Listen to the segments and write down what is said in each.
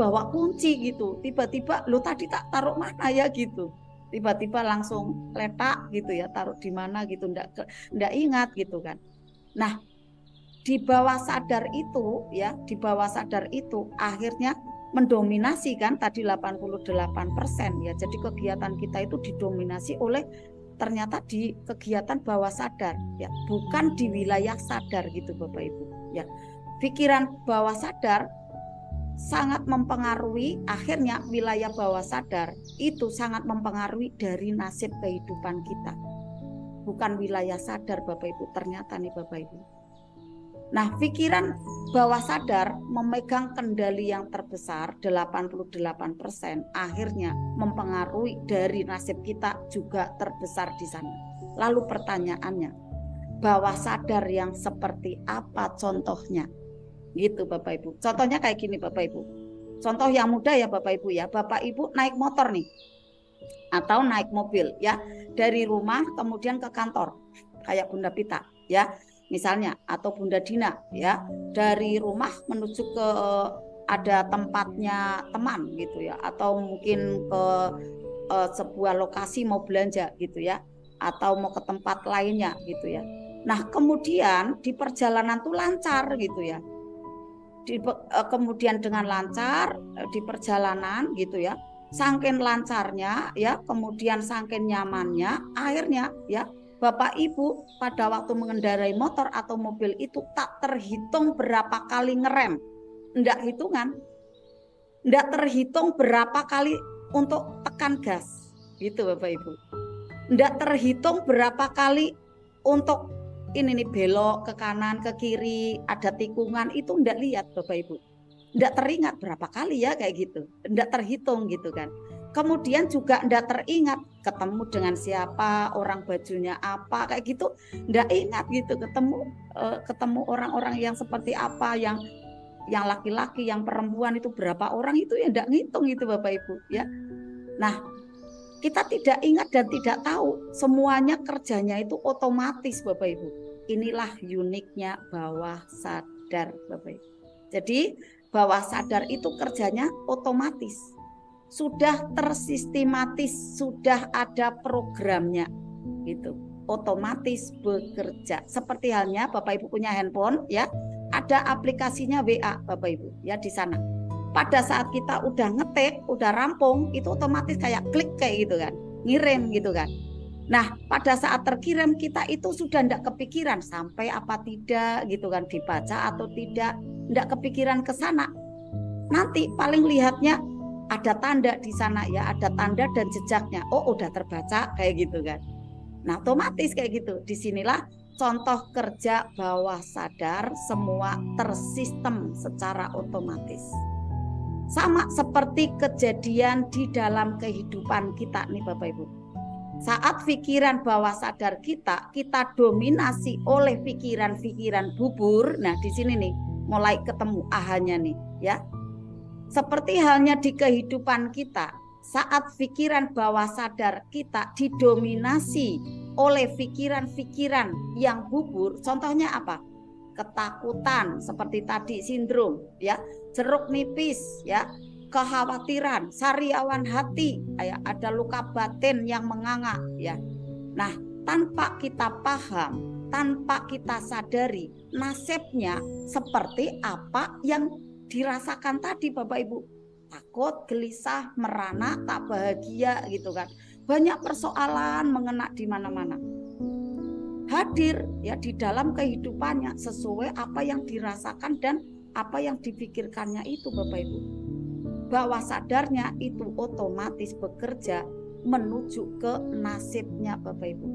bawa kunci gitu, tiba-tiba lo tadi tak taruh mana ya gitu, tiba-tiba langsung letak gitu ya, taruh di mana gitu, ndak ingat gitu kan. Nah, di bawah sadar itu ya, di bawah sadar itu akhirnya mendominasi kan tadi 88% ya. Jadi kegiatan kita itu didominasi oleh ternyata di kegiatan bawah sadar ya, bukan di wilayah sadar gitu Bapak Ibu ya. Pikiran bawah sadar sangat mempengaruhi, akhirnya wilayah bawah sadar itu sangat mempengaruhi dari nasib kehidupan kita. Bukan wilayah sadar Bapak Ibu, ternyata nih Bapak Ibu. Nah, pikiran bawah sadar memegang kendali yang terbesar 88%, akhirnya mempengaruhi dari nasib kita juga terbesar di sana. Lalu pertanyaannya, bawah sadar yang seperti apa contohnya? Gitu Bapak Ibu. Contohnya kayak gini Bapak Ibu. Contoh yang mudah ya Bapak Ibu ya. Bapak Ibu naik motor nih atau naik mobil ya, dari rumah kemudian ke kantor kayak Bunda Pita ya misalnya, atau Bunda Dina ya, dari rumah menuju ke ada tempatnya teman gitu ya, atau mungkin ke sebuah lokasi mau belanja gitu ya, atau mau ke tempat lainnya gitu ya. Nah kemudian di perjalanan tuh lancar gitu ya, kemudian dengan lancar di perjalanan gitu ya, saking lancarnya ya, kemudian saking nyamannya, akhirnya ya Bapak Ibu pada waktu mengendarai motor atau mobil itu tak terhitung berapa kali ngerem, enggak hitungan, enggak terhitung berapa kali untuk tekan gas gitu Bapak Ibu, enggak terhitung berapa kali untuk ini nih belok ke kanan ke kiri, ada tikungan, itu enggak lihat Bapak Ibu, enggak teringat berapa kali ya kayak gitu, enggak terhitung gitu kan. Kemudian juga enggak teringat ketemu dengan siapa, orang bajunya apa kayak gitu, enggak ingat gitu, ketemu orang-orang yang seperti apa, yang laki-laki, yang perempuan itu berapa orang itu ya enggak ngitung itu Bapak Ibu ya. Nah, kita tidak ingat dan tidak tahu, semuanya kerjanya itu otomatis Bapak Ibu. Inilah uniknya bawah sadar Bapak Ibu. Jadi bawah sadar itu kerjanya otomatis, sudah tersistematis, sudah ada programnya gitu, otomatis bekerja. Seperti halnya Bapak Ibu punya handphone ya, ada aplikasinya WA Bapak Ibu ya di sana. Pada saat kita udah ngetik, udah rampung, itu otomatis kayak klik kayak gitu kan, ngirim gitu kan. Nah pada saat terkirim kita itu sudah enggak kepikiran sampai apa tidak gitu kan, dibaca atau tidak, enggak kepikiran ke sana. Nanti paling lihatnya ada tanda di sana ya, ada tanda dan jejaknya. Oh udah terbaca kayak gitu kan. Nah otomatis kayak gitu. Disinilah contoh kerja bawah sadar, semua tersistem secara otomatis. Sama seperti kejadian di dalam kehidupan kita nih Bapak Ibu. Saat pikiran bawah sadar kita dominasi oleh pikiran-pikiran bubur. Nah di sini nih mulai ketemu ahanya nih ya. Seperti halnya di kehidupan kita, saat pikiran bawah sadar kita didominasi oleh pikiran-pikiran yang bubur, contohnya apa? Ketakutan seperti tadi sindrom ya, jeruk nipis ya, kekhawatiran, sariawan hati, ya, ada luka batin yang menganga ya. Nah, tanpa kita paham, tanpa kita sadari nasibnya seperti apa yang dirasakan tadi Bapak Ibu, takut, gelisah, merana, tak bahagia gitu kan. Banyak persoalan mengena di mana-mana. Hadir ya di dalam kehidupannya sesuai apa yang dirasakan dan apa yang dipikirkannya itu Bapak Ibu. Bawah sadarnya itu otomatis bekerja menuju ke nasibnya Bapak Ibu.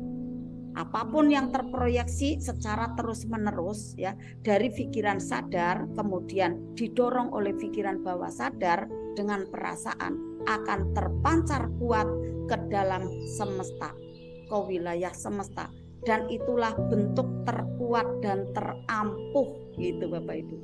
Apapun yang terproyeksi secara terus-menerus ya dari pikiran sadar kemudian didorong oleh pikiran bawah sadar dengan perasaan akan terpancar kuat ke dalam semesta, ke wilayah semesta, dan itulah bentuk terkuat dan terampuh gitu Bapak Ibu.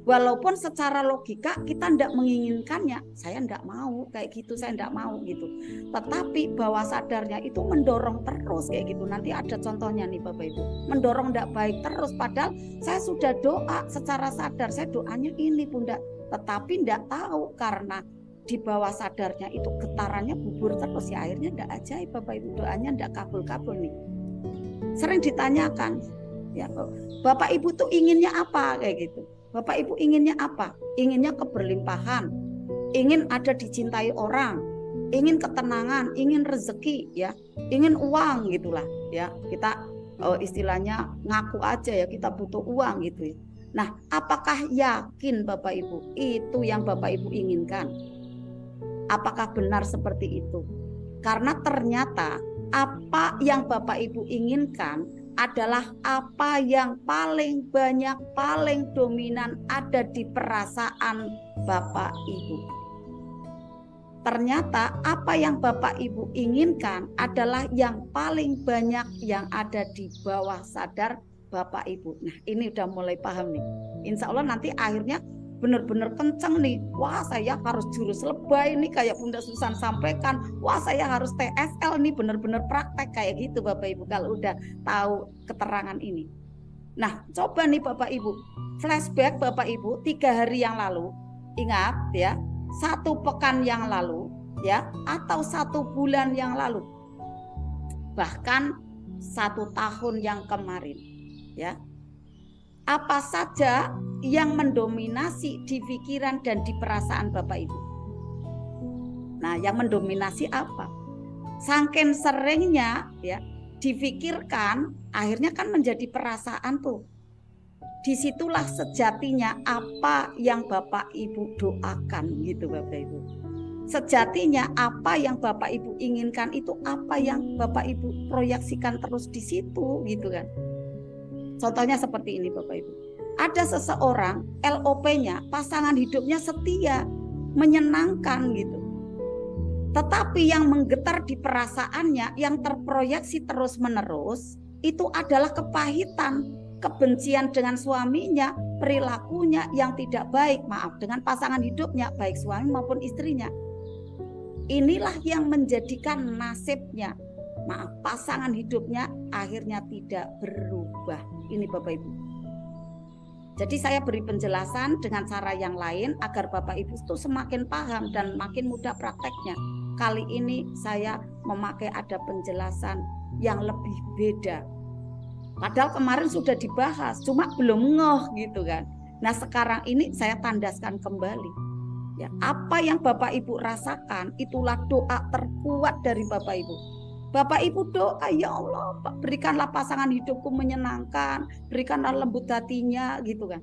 Walaupun secara logika kita tidak menginginkannya, saya tidak mau kayak gitu, saya tidak mau gitu. Tetapi bawah sadarnya itu mendorong terus kayak gitu. Nanti ada contohnya nih Bapak Ibu, mendorong tidak baik terus. Padahal saya sudah doa secara sadar, saya doanya ini Bunda, tetapi tidak tahu karena di bawah sadarnya itu getarannya bubur terus, ya akhirnya tidak ajaib Bapak Ibu, doanya tidak kabul-kabul nih. Sering ditanyakan, ya Bapak Ibu tuh inginnya apa kayak gitu. Bapak Ibu inginnya apa? Inginnya keberlimpahan, ingin ada dicintai orang, ingin ketenangan, ingin rezeki, ya, ingin uang gitulah, ya. Kita istilahnya ngaku aja ya kita butuh uang gitu ya. Nah, apakah yakin Bapak Ibu itu yang Bapak Ibu inginkan? Apakah benar seperti itu? Karena ternyata apa yang Bapak Ibu inginkan adalah apa yang paling banyak, paling dominan ada di perasaan Bapak Ibu. Ternyata apa yang Bapak Ibu inginkan adalah yang paling banyak yang ada di bawah sadar Bapak Ibu. Nah, ini udah mulai paham nih. Insya Allah nanti akhirnya benar-benar kenceng nih. Wah, saya harus jurus lebay nih kayak Bunda Susan sampaikan. Wah, saya harus TSL nih, benar-benar praktek kayak gitu Bapak Ibu kalau udah tahu keterangan ini. Nah, coba nih Bapak Ibu, flashback Bapak Ibu 3 hari yang lalu. Ingat ya, 1 pekan yang lalu ya, atau 1 bulan yang lalu. Bahkan 1 tahun yang kemarin ya. Apa saja yang mendominasi di pikiran dan di perasaan Bapak Ibu? Nah, yang mendominasi apa? Saking seringnya ya difikirkan, akhirnya kan menjadi perasaan tuh. Disitulah sejatinya apa yang Bapak Ibu doakan gitu Bapak Ibu. Sejatinya apa yang Bapak Ibu inginkan itu apa yang Bapak Ibu proyeksikan terus di situ gitu kan. Contohnya seperti ini Bapak Ibu. Ada seseorang LOP-nya, pasangan hidupnya setia, menyenangkan gitu. Tetapi yang menggetar di perasaannya, yang terproyeksi terus-menerus, itu adalah kepahitan, kebencian dengan suaminya, perilakunya yang tidak baik, maaf, dengan pasangan hidupnya, baik suami maupun istrinya. Inilah yang menjadikan nasibnya, maaf, pasangan hidupnya akhirnya tidak berubah. Ini Bapak Ibu. Jadi saya beri penjelasan dengan cara yang lain agar Bapak Ibu itu semakin paham dan makin mudah prakteknya. Kali ini saya memakai ada penjelasan yang lebih beda. Padahal kemarin sudah dibahas, cuma belum ngeh gitu kan. Nah, sekarang ini saya tandaskan kembali. Ya, apa yang Bapak Ibu rasakan itulah doa terkuat dari Bapak Ibu. Bapak Ibu doa, ya Allah, berikanlah pasangan hidupku menyenangkan, berikanlah lembut hatinya gitu kan.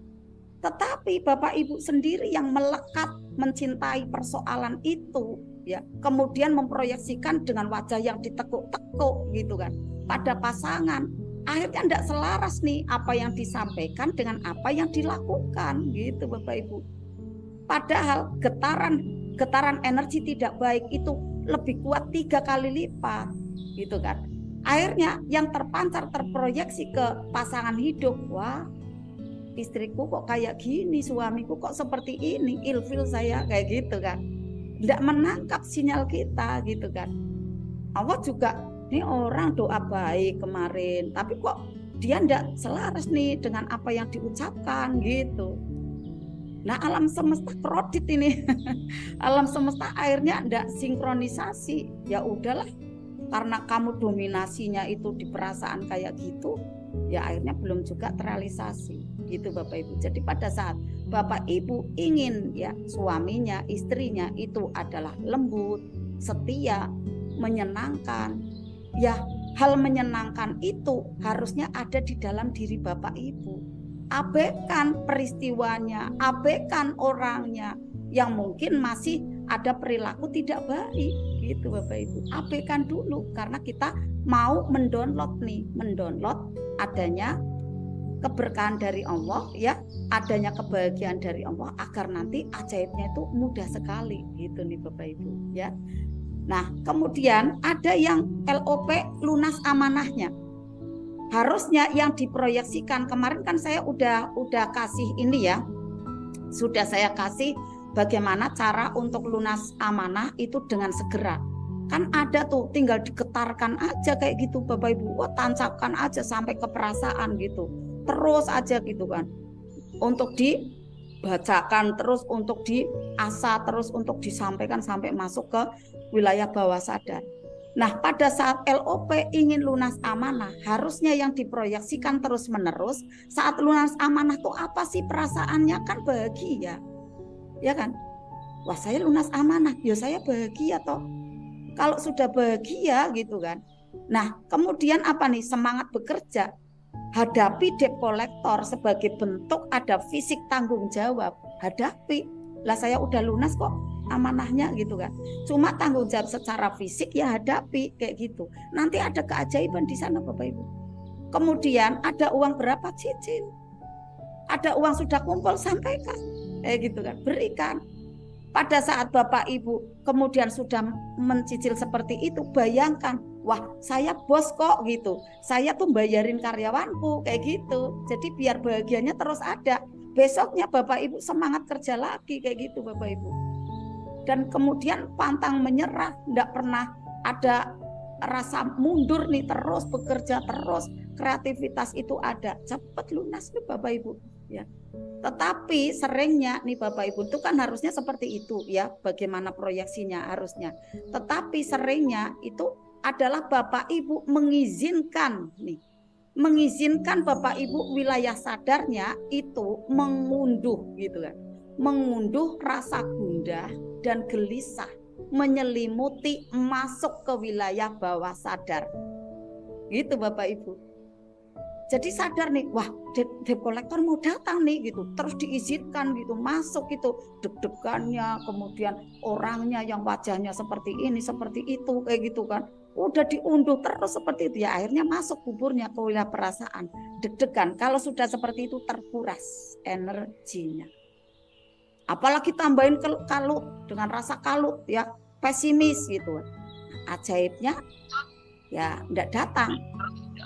Tetapi Bapak Ibu sendiri yang melekat mencintai persoalan itu ya, kemudian memproyeksikan dengan wajah yang ditekuk-tekuk gitu kan pada pasangan. Akhirnya tidak selaras nih apa yang disampaikan dengan apa yang dilakukan gitu Bapak Ibu. Padahal getaran energi tidak baik itu lebih kuat 3 kali lipat gitu kan. Akhirnya yang terpancar terproyeksi ke pasangan hidup, wah istriku kok kayak gini, suamiku kok seperti ini, ilfil saya kayak gitu kan. Tidak menangkap sinyal kita gitu kan. Allah juga, ini orang doa baik kemarin, tapi kok dia tidak selaras nih dengan apa yang diucapkan gitu. Nah, alam semesta kredit ini. Alam semesta akhirnya tidak sinkronisasi. Ya udahlah, karena kamu dominasinya itu di perasaan kayak gitu, ya akhirnya belum juga terrealisasi gitu Bapak Ibu. Jadi pada saat Bapak Ibu ingin ya suaminya, istrinya itu adalah lembut, setia, menyenangkan, ya hal menyenangkan itu harusnya ada di dalam diri Bapak Ibu. Abaikan peristiwanya, abaikan orangnya yang mungkin masih ada perilaku tidak baik gitu Bapak Ibu. Abaikan dulu karena kita mau mendownload adanya keberkahan dari Allah ya, adanya kebahagiaan dari Allah agar nanti ajaibnya itu mudah sekali gitu nih Bapak Ibu ya. Nah, kemudian ada yang LOP lunas amanahnya. Harusnya yang diproyeksikan kemarin kan saya udah kasih ini ya. Sudah saya kasih bagaimana cara untuk lunas amanah itu dengan segera. Kan ada tuh tinggal digetarkan aja kayak gitu Bapak Ibu. Wah, tancapkan aja sampai ke perasaan gitu. Terus aja gitu kan. Untuk dibacakan terus, untuk diasah terus, untuk disampaikan sampai masuk ke wilayah bawah sadar. Nah, pada saat LOP ingin lunas amanah, harusnya yang diproyeksikan terus-menerus saat lunas amanah tuh apa sih perasaannya? Kan bahagia, ya kan? Wah, saya lunas amanah, ya saya bahagia toh. Kalau sudah bahagia gitu kan. Nah, kemudian apa nih? Semangat bekerja. Hadapi debt collector sebagai bentuk ada fisik tanggung jawab. Hadapi. Lah saya udah lunas kok amanahnya gitu kan. Cuma tanggung jawab secara fisik ya hadapi kayak gitu. Nanti ada keajaiban di sana Bapak Ibu. Kemudian ada uang berapa cicil. Ada uang sudah kumpul sampaikan. Kayak gitu kan. Berikan. Pada saat Bapak Ibu kemudian sudah mencicil seperti itu, bayangkan, wah saya bos kok gitu. Saya tuh bayarin karyawanku kayak gitu. Jadi biar bahagianya terus ada. Besoknya Bapak Ibu semangat kerja lagi kayak gitu Bapak Ibu. Dan kemudian pantang menyerah, tidak pernah ada rasa mundur nih, terus bekerja terus, kreativitas itu ada, cepat lunas nih Bapak Ibu ya. Tetapi seringnya nih Bapak Ibu itu kan harusnya seperti itu ya, bagaimana proyeksinya harusnya. Tetapi seringnya itu adalah Bapak Ibu mengizinkan Bapak Ibu wilayah sadarnya itu mengunduh gitu kan. Mengunduh rasa gundah dan gelisah, menyelimuti masuk ke wilayah bawah sadar. Gitu Bapak Ibu. Jadi sadar nih, wah debt collector mau datang nih gitu, terus diizinkan gitu masuk gitu, deg-degannya, kemudian orangnya yang wajahnya seperti ini, seperti itu, kayak gitu kan, udah diunduh terus seperti itu ya, akhirnya masuk kuburnya ke wilayah perasaan, deg-degan. Kalau sudah seperti itu terkuras energinya. Apalagi tambahin kalut dengan rasa kalut ya, pesimis gitu, ajaibnya ya enggak datang.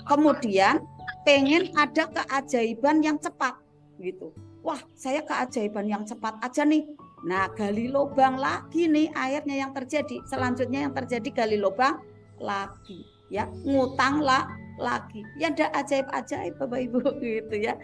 Kemudian pengen ada keajaiban yang cepat gitu. Wah, saya keajaiban yang cepat aja nih. Nah, gali lubang lagi nih akhirnya yang terjadi. Selanjutnya yang terjadi gali lubang lagi ya, ngutang lagi. Ya ada ajaib-ajaib Bapak Ibu gitu ya.